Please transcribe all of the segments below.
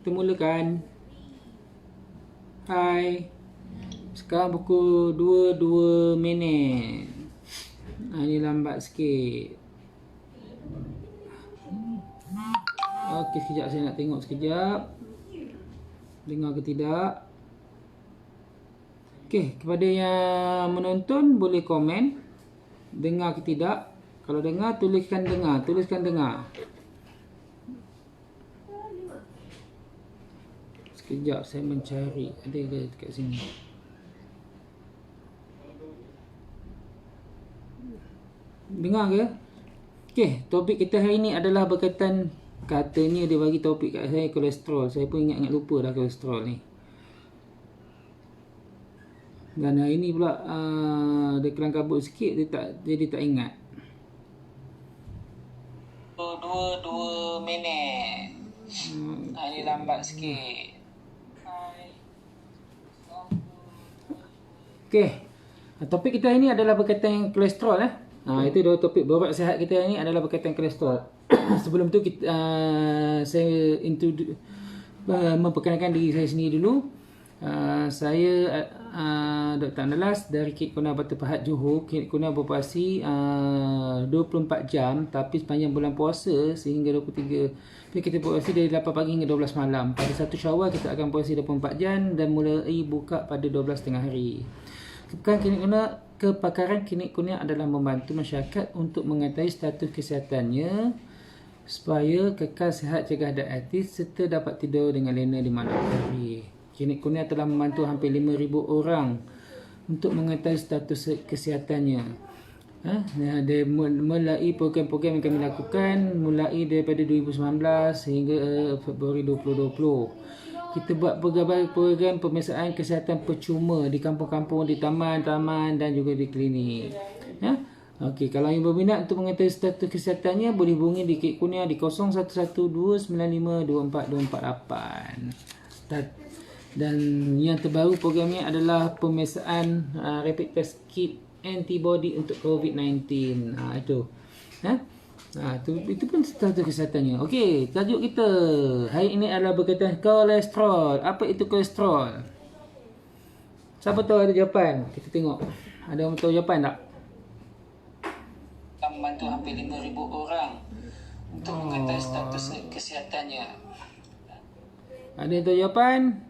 kita mulakan. Hai. Sekarang pukul 2:02. Ini lambat sikit. Okey, sekejap saya nak tengok sekejap. Dengar ke tidak? Okey, kepada yang menonton boleh komen. Dengar ke tidak? Kalau dengar, tuliskan dengar. Tuliskan dengar. Sekejap saya mencari. Ada ke dekat sini? Dengar ke? Okey, topik kita hari ni adalah berkaitan, katanya dia bagi topik kat saya kolesterol. Saya pun ingat-ingat lupa dah kolesterol ni. Dan hari ni pula dia kelang kabut sikit, jadi tak ingat. 2:02. Ini lambat sikit. Okey. Topik kita ini adalah berkaitan kolesterol itu dua topik berat sihat kita ini adalah berkaitan kolesterol. Sebelum tu kita saya memperkenalkan diri saya sendiri dulu. Saya Dr. Andalas dari Klinik Kurnia Batu Pahat Johor. Klinik Kurnia beroperasi 24 jam, tapi sepanjang bulan puasa sehingga 23. Kita beroperasi dari 8 pagi hingga 12 malam. Pada 1 Syawal kita akan beroperasi 24 jam dan mulai buka pada 12 tengah hari. Kepakaran Klinik Kurnia adalah membantu masyarakat untuk mengetahui status kesihatannya supaya kekal sihat, cegah diabetes serta dapat tidur dengan lena di malam hari. Klinik Kurnia telah membantu hampir 5,000 orang untuk mengetahui status kesihatannya. Dia melalui program-program yang kami lakukan mulai daripada 2019 hingga Februari 2020. Kita buat berbagai program pemeriksaan kesihatan percuma di kampung-kampung, di taman-taman dan juga di klinik. Okey, kalau yang berminat untuk mengetahui status kesihatannya boleh hubungi di Klinik Kurnia di 0112952448. Dan yang terbaru programnya adalah pemeriksaan rapid test kit antibody untuk COVID-19. Itu pun status kesihatannya. Okey, tajuk kita hari ini adalah berkaitan kolesterol. Apa itu kolesterol? Siapa tahu ada jawapan? Kita tengok. Ada orang tahu jawapan tak? Membantu hampir 5,000 orang untuk mengetahui status kesihatannya. Ada yang tahu jawapan?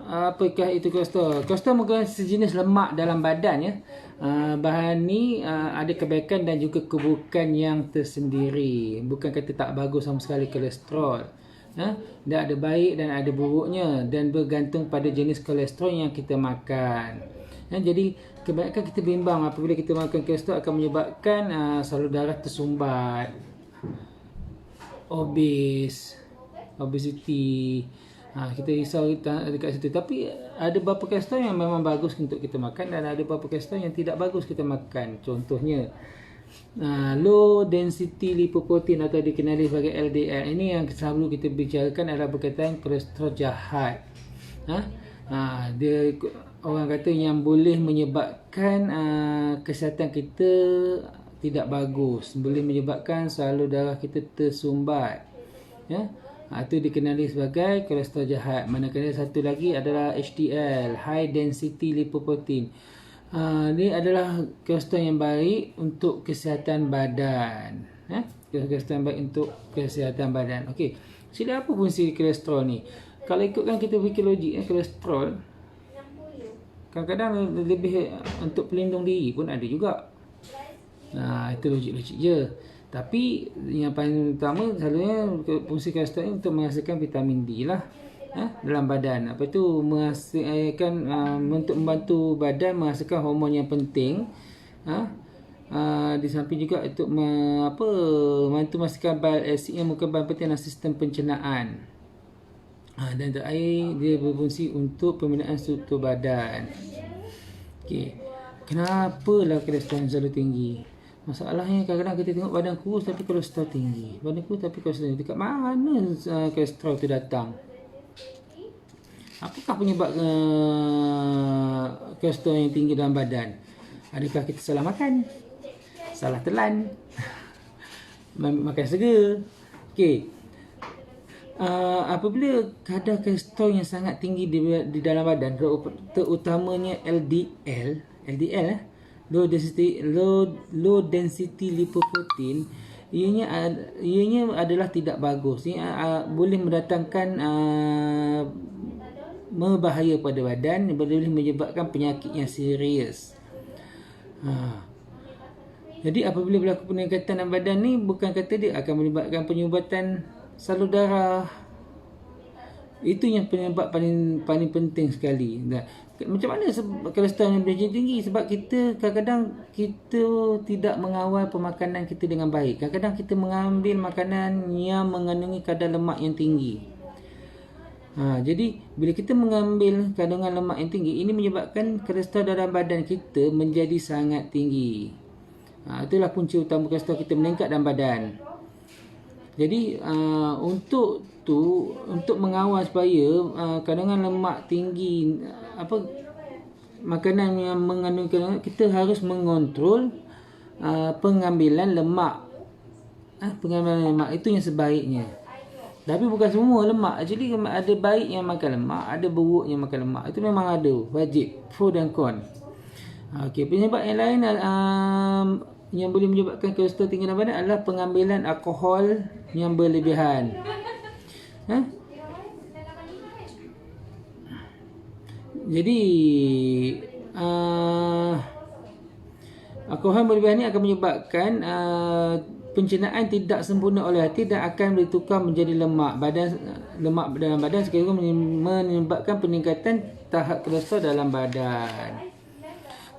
Apakah itu kolesterol? Kolesterol merupakan sejenis lemak dalam badan bahan ni ada kebaikan dan juga keburukan yang tersendiri. Bukan kata tak bagus sama sekali kolesterol. Dia ada baik dan ada buruknya dan bergantung pada jenis kolesterol yang kita makan. Jadi kebanyakan kita bimbang apabila kita makan kolesterol akan menyebabkan salur darah tersumbat, obesity. Kita risau dekat situ. Tapi ada beberapa kolesterol yang memang bagus untuk kita makan dan ada beberapa kolesterol yang tidak bagus kita makan. Contohnya low density lipoprotein atau dikenali sebagai LDL. Ini yang selalu kita bicarakan adalah berkaitan kolesterol jahat. Dia orang kata yang boleh menyebabkan kesihatan kita tidak bagus, boleh menyebabkan salur darah kita tersumbat. Itu dikenali sebagai kolesterol jahat. Manakala satu lagi adalah HDL, high density lipoprotein. Ini adalah kolesterol yang baik untuk kesihatan badan. Kolesterol yang baik untuk kesihatan badan. Okey, sila apa fungsi kolesterol ni? Kalau ikutkan kita fikir logik, kolesterol kadang-kadang lebih untuk pelindung diri pun ada juga. Itu logik-logik je. Tapi yang paling utama selalunya fungsi kolesterol ini untuk menghasilkan vitamin D lah dalam badan. Apa itu menghasilkan untuk membantu badan menghasilkan hormon yang penting. Di samping juga untuk membantu memastikan bile acid yang merupakan bahan penting dalam sistem pencernaan. Dan terakhir dia berfungsi untuk pembinaan struktur badan. Okey, kenapa lah kolesterol selalu tinggi? Masalahnya kadang-kadang kita tengok badan kurus tapi kolesterol tinggi. Badan kurus tapi kolesterol tinggi. Dekat mana kolesterol itu datang? Apakah penyebab kolesterol yang tinggi dalam badan? Adakah kita salah makan? Salah telan? Makan segera? Okey. apabila kadar kolesterol yang sangat tinggi di dalam badan, terutamanya LDL, low density lipoprotein, ianya adalah tidak bagus. Ia boleh mendatangkan berbahaya pada badan, boleh menyebabkan penyakit yang serius. Jadi apabila berlaku peningkatan dalam badan ni, bukan kata dia akan menyebabkan penyumbatan salur darah. Itu yang penyebab paling penting sekali. Macam mana kolesterol yang boleh tinggi? Sebab kita kadang-kadang kita tidak mengawal pemakanan kita dengan baik. Kadang-kadang kita mengambil makanan yang mengandungi kadar lemak yang tinggi. Jadi bila kita mengambil kandungan lemak yang tinggi, ini menyebabkan kolesterol dalam badan kita menjadi sangat tinggi. Itulah punca utama kolesterol kita meningkat dalam badan. Jadi untuk mengawal supaya kandungan lemak tinggi, makanan yang mengandung kandungan, kita harus mengontrol pengambilan lemak. Pengambilan lemak itu yang sebaiknya. Tapi bukan semua lemak. Jadi ada baik yang makan lemak, ada buruk yang makan lemak. Itu memang ada, wajib, pro dan con. Penyebab yang lain yang boleh menyebabkan kolesterol tinggi dalam badan adalah pengambilan alkohol yang berlebihan. Jadi alkohol berlebihan ini akan menyebabkan pencernaan tidak sempurna oleh hati dan akan bertukar menjadi lemak dalam badan, sekaligus menyebabkan peningkatan tahap kolesterol dalam badan.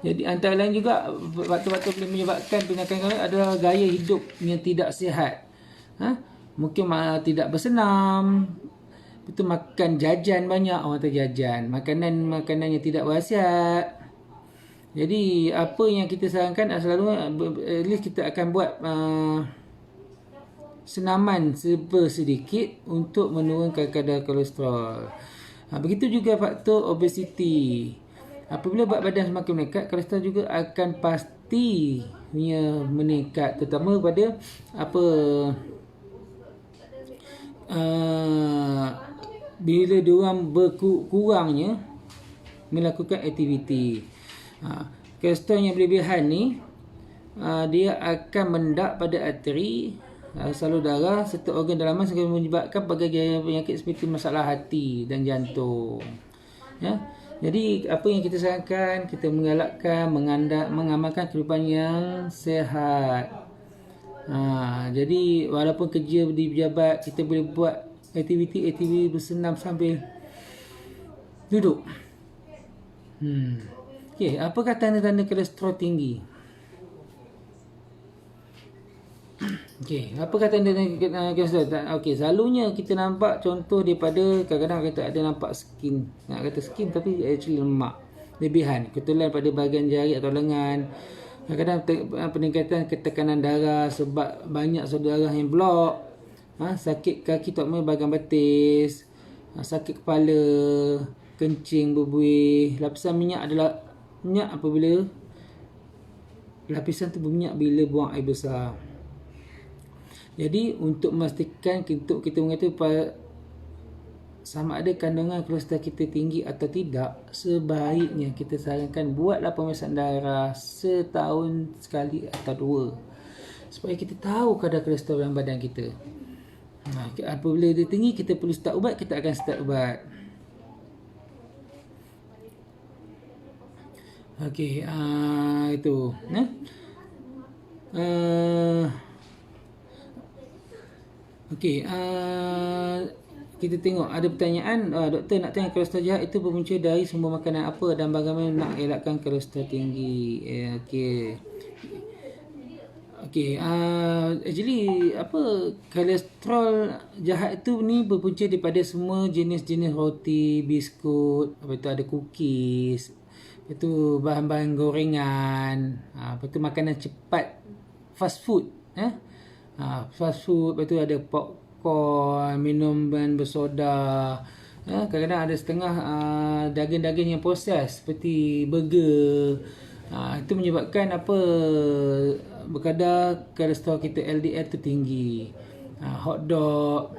Jadi antara lain juga faktor-faktor boleh menyebabkan penyakit adalah gaya hidup yang tidak sihat. Mungkin tidak bersenam, betul, makan jajan banyak, orang kata jajan, makanan yang tidak berkhasiat. Jadi apa yang kita sarankan selalu, at least kita akan buat senaman sedikit untuk menurunkan kadar kolesterol. Begitu juga faktor obesiti. Apabila berat badan semakin meningkat, kolesterol juga akan pastinya meningkat, terutama pada bila diorang berkurangnya melakukan aktiviti. Kolesterol yang berlebihan ni dia akan mendak pada arteri, salur darah serta organ dalaman, sehingga menyebabkan berbagai penyakit seperti masalah hati dan jantung. Jadi apa yang kita sarankan, kita menggalakkan mengamalkan kehidupan yang sihat. Jadi walaupun kerja di pejabat, kita boleh buat aktiviti bersenam sambil duduk. Apakah tanda-tanda kolesterol tinggi? Apakah tanda-tanda kolesterol? Selalunya kita nampak contoh daripada, kadang-kadang kita ada nampak skin, nak kata skin tapi actually lemak lebihan, ketulan pada bahagian jari atau lengan. Kadang-kadang peningkatan ketekanan darah sebab banyak salur darah yang blok, sakit kaki terutamanya bahagian betis, sakit kepala, kencing berbuih. Lapisan minyak adalah minyak apabila lapisan tu berminyak bila buang air besar. Jadi untuk memastikan kita mengatakan sama ada kandungan kolesterol kita tinggi atau tidak, sebaiknya kita sarankan buatlah pemeriksaan darah setahun sekali atau dua, supaya kita tahu kadar kolesterol dalam badan kita. Apabila dia tinggi, kita perlu start ubat, kita akan start ubat. Itu. Kita tengok ada pertanyaan, doktor nak tanya kolesterol jahat itu berpunca dari sumber makanan apa dan bagaimana nak elakkan kolesterol tinggi. Actually kolesterol jahat itu ni berpunca daripada semua jenis-jenis roti, biskut, ada cookies, bahan-bahan gorengan, makanan cepat, fast food, ada popcorn, minuman bersoda, kadang-kadang ada setengah daging-daging yang proses seperti burger. Itu menyebabkan berkadar kolesterol kita LDL tu tinggi. Hot dog,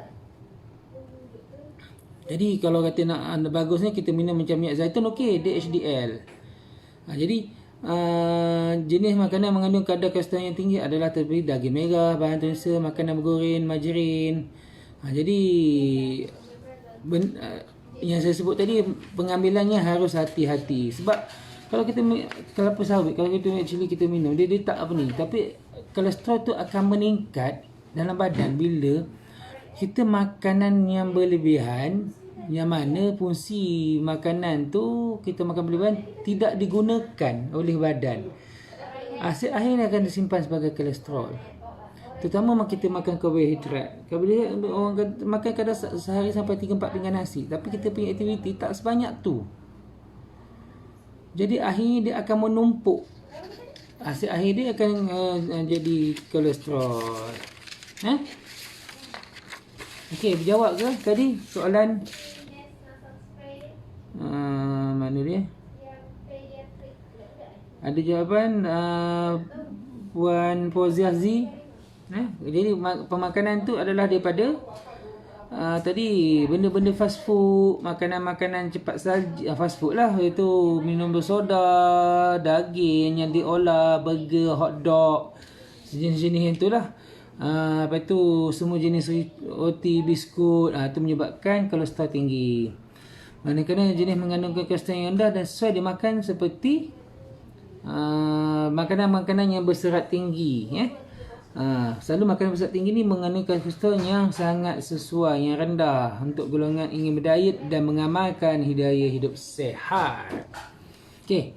Jadi kalau kata nak bagusnya kita minum macam minyak zaitun, okey, dia HDL. Jadi jenis makanan mengandung kadar kolesterol yang tinggi adalah terdiri daging merah, bahan tusa, makanan bergoreng, margarin. Jadi yang saya sebut tadi, pengambilannya harus hati-hati. Sebab kalau kita kelapa sawit, kalau kita actually kita minum, dia tak apa ni, tapi kolesterol tu akan meningkat dalam badan bila kita makanan yang berlebihan, yang mana fungsi makanan tu kita makan berlebihan tidak digunakan oleh badan. Hasil akhirnya akan disimpan sebagai kolesterol. Terutama kita makan karbohidrat. Karbohidrat orang makan kadang sehari sampai 3-4 pinggan nasi, tapi kita punya aktiviti tak sebanyak tu. Jadi akhirnya dia akan menumpuk. Hasil akhir dia akan jadi kolesterol. Okey, berjawab ke tadi soalan mana dia? Ada jawapan Puan Poziazi. Jadi pemakanan tu adalah daripada tadi benda-benda fast food, makanan-makanan cepat saji, fast food lah, iaitu minum bersoda, daging yang diolah, burger, hot dog, sejenis-jenis yang tu lah. Lepas tu semua jenis roti, biskut, tu menyebabkan kolesterol tinggi. Manakala jenis mengandung kolesterol yang rendah dan sesuai dimakan seperti makanan-makanan yang berserat tinggi. Selalu makanan berserat tinggi ni mengandung kolesterol yang sangat sesuai, yang rendah untuk golongan ingin berdiet dan mengamalkan hidayah hidup sehat. Okey,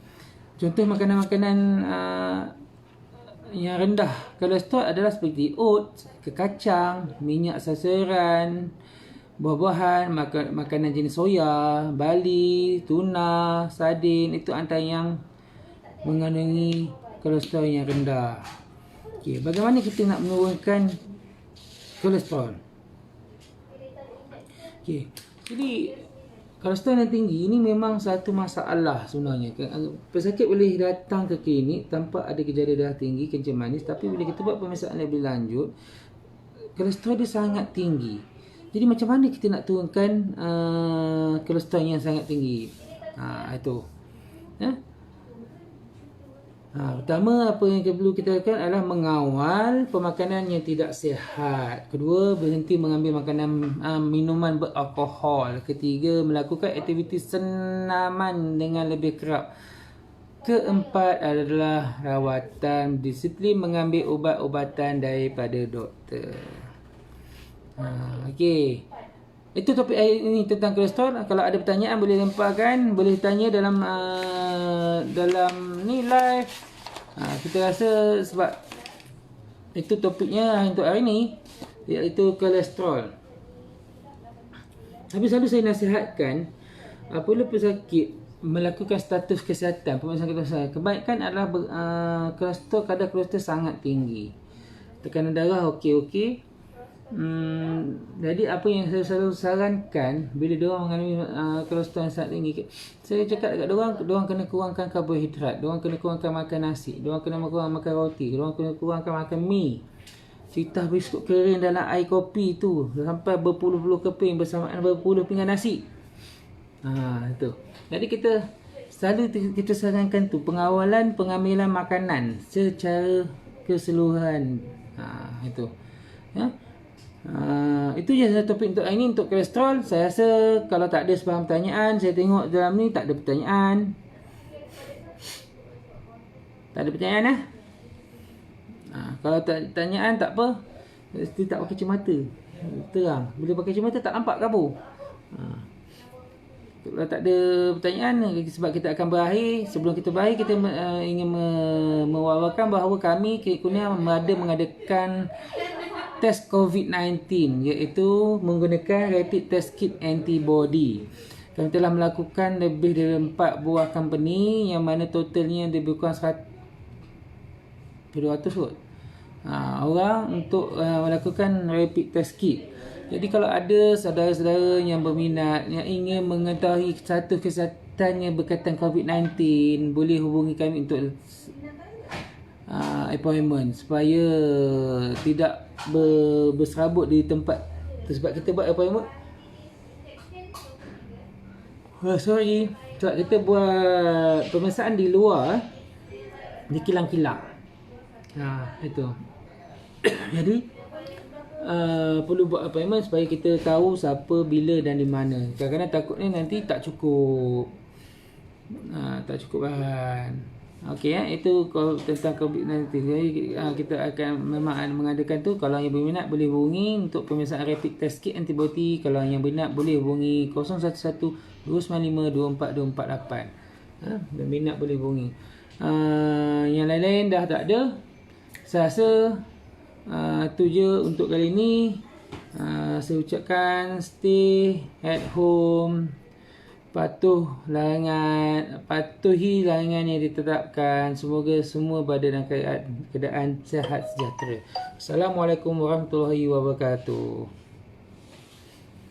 contoh makanan-makanan yang rendah kolesterol adalah seperti oats, kacang, minyak sasaran, buah-buahan, makanan jenis soya, bali, tuna, sardin. Itu antara yang mengandungi kolesterol yang rendah. Okey, bagaimana kita nak menurunkan kolesterol? Okey, jadi kolesterol yang tinggi ini memang satu masalah sebenarnya. Pesakit boleh datang ke klinik tanpa ada gejala darah tinggi, kencing manis, tapi bila kita buat pemeriksaan lebih lanjut, kolesterol dia sangat tinggi. Jadi macam mana kita nak turunkan kolesterol yang sangat tinggi? Itu. Pertama, apa yang perlu kita lakukan adalah mengawal pemakanan yang tidak sihat. Kedua, berhenti mengambil makanan minuman beralkohol. Ketiga, melakukan aktiviti senaman dengan lebih kerap. Keempat adalah rawatan, disiplin mengambil ubat-ubatan daripada doktor. Okey. Itu topik ini tentang kolesterol. Kalau ada pertanyaan boleh lemparkan, boleh tanya dalam ni live. Kita rasa sebab itu topiknya untuk hari ni, iaitu kolesterol. Tapi selalu saya nasihatkan apabila pesakit melakukan status kesihatan, pemeriksaan kesihatan, kebanyakan adalah kolesterol, kadar kolesterol sangat tinggi. Tekanan darah okey. Jadi apa yang saya selalu sarankan bila diorang mengalami kolesterol yang sangat tinggi, saya cakap dekat diorang kena kurangkan karbohidrat, diorang kena kurangkan makan nasi, diorang kena kurangkan makan roti, diorang kena kurangkan makan mi, citah biskut kering dalam air kopi tu sampai berpuluh-puluh keping bersamaan berpuluh pinggan nasi. Itu. Jadi kita selalu kita sarankan tu pengawalan pengambilan makanan secara keseluruhan. Itu. Itu je topik untuk hari ni, untuk kolesterol. Saya rasa kalau tak ada sebarang pertanyaan, saya tengok dalam ni tak ada pertanyaan. Tak ada pertanyaan kalau tak ada pertanyaan tak apa. Mesti tak pakai kacamata. Terang. Bila pakai kacamata tak nampak kabur. Kalau tak ada pertanyaan, sebab kita akan berakhir, sebelum kita berakhir kita ingin mewawarkan bahawa kami Klinik Kurnia mengadakan test COVID-19, iaitu menggunakan rapid test kit antibody. Kami telah melakukan lebih dari 4 buah company yang mana totalnya lebih kurang 200 kot orang untuk melakukan rapid test kit. Jadi kalau ada saudara-saudara yang berminat, yang ingin mengetahui status kesihatan yang berkaitan COVID-19, boleh hubungi kami untuk appointment supaya tidak berserabut di tempat. Sebab kita buat appointment Sorry, sebab kita buat pemeriksaan di luar, di kilang-kilang. Itu. Jadi perlu buat appointment supaya kita tahu siapa, bila dan di mana. Kadang-kadang takutnya nanti tak cukup. Tak cukup bahan. Okey, itu tentang COVID-19. Jadi kita akan memang mengadakan tu. Kalau yang berminat boleh hubungi untuk pemeriksaan rapid test kit antibody. Kalau yang berminat boleh hubungi 011-295-24248. Dan minat boleh hubungi. Yang lain-lain dah tak ada. Saya rasa tu je untuk kali ni. Saya ucapkan stay at home, patuhi larangan yang ditetapkan. Semoga semua berada dalam keadaan sehat sejahtera. Assalamualaikum warahmatullahi wabarakatuh.